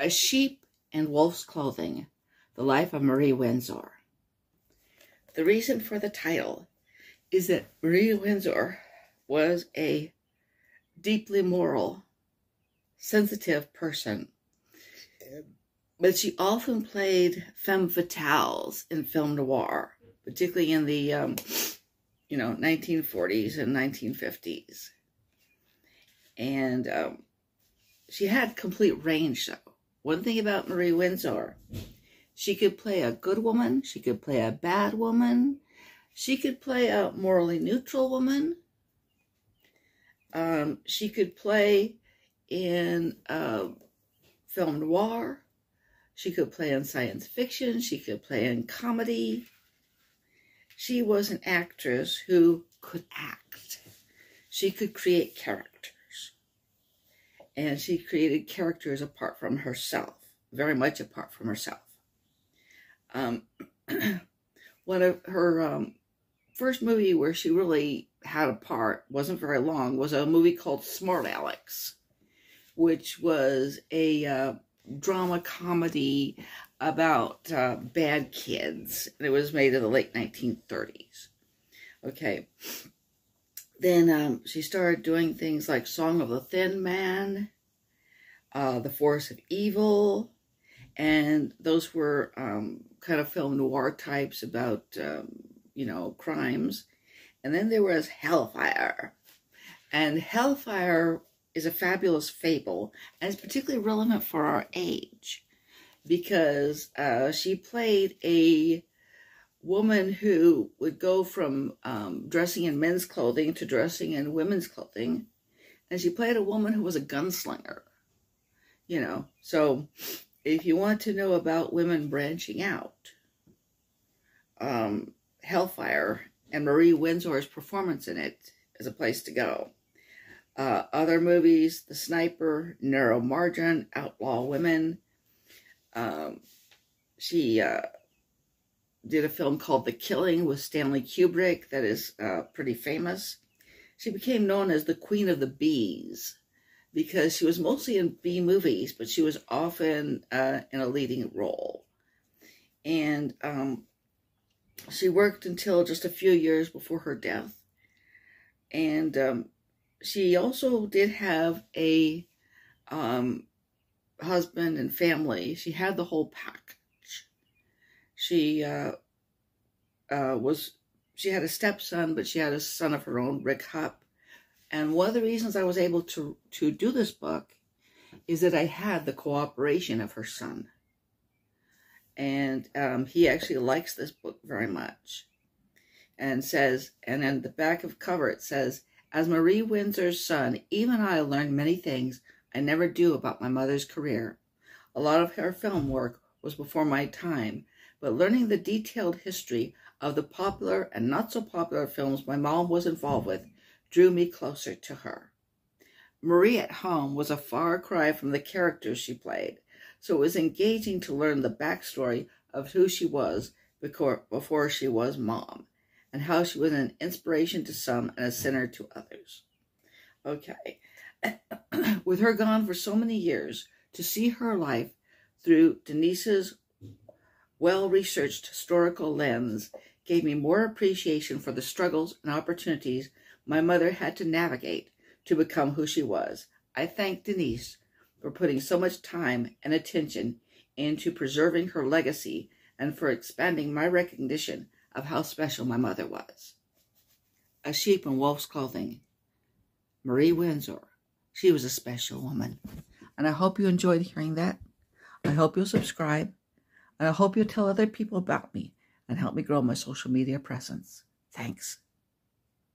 A Sheep in Wolf's Clothing, The Life of Marie Windsor. The reason for the title is that Marie Windsor was a deeply moral, sensitive person, but she often played femme fatales in film noir, particularly in the 1940s and 1950s. And she had complete range, though. One thing about Marie Windsor, she could play a good woman, she could play a bad woman, she could play a morally neutral woman, she could play in film noir, she could play in science fiction, she could play in comedy. She was an actress who could act. She could create characters. And she created characters apart from herself, very much apart from herself. One of her first movie where she really had a part, wasn't very long, was a movie called Smart Alex, which was a drama comedy about bad kids. And it was made in the late 1930s. Okay. Then she started doing things like Song of the Thin Man, The Force of Evil, and those were kind of film noir types about, crimes. And then there was Hellfire. And Hellfire is a fabulous fable, and it's particularly relevant for our age, because she played a woman who would go from dressing in men's clothing to dressing in women's clothing. And she played a woman who was a gunslinger, So if you want to know about women branching out, Hellfire and Marie Windsor's performance in it is a place to go. Other movies, The Sniper, Narrow Margin, Outlaw Women. She did a film called The Killing with Stanley Kubrick that is pretty famous. She became known as the Queen of the Bees because she was mostly in B movies, but she was often in a leading role. And she worked until just a few years before her death. And she also did have a husband and family. She had the whole package. She had a stepson, but she had a son of her own, Rick Hupp. And one of the reasons I was able to do this book is that I had the cooperation of her son. And he actually likes this book very much. And says, and in the back of cover it says, "As Marie Windsor's son, even I learned many things I never knew about my mother's career. A lot of her film work was before my time, but learning the detailed history of the popular and not so popular films my mom was involved with drew me closer to her. Marie at home was a far cry from the characters she played, so it was engaging to learn the backstory of who she was before she was mom, and how she was an inspiration to some and a sinner to others." Okay. With her gone for so many years, to see her life through Denise's well-researched historical lens gave me more appreciation for the struggles and opportunities my mother had to navigate to become who she was. I thank Denise for putting so much time and attention into preserving her legacy and for expanding my recognition of how special my mother was. A Sheep in Wolf's Clothing, Marie Windsor. She was a special woman. And I hope you enjoyed hearing that. I hope you'll subscribe. And I hope you'll tell other people about me and help me grow my social media presence. Thanks.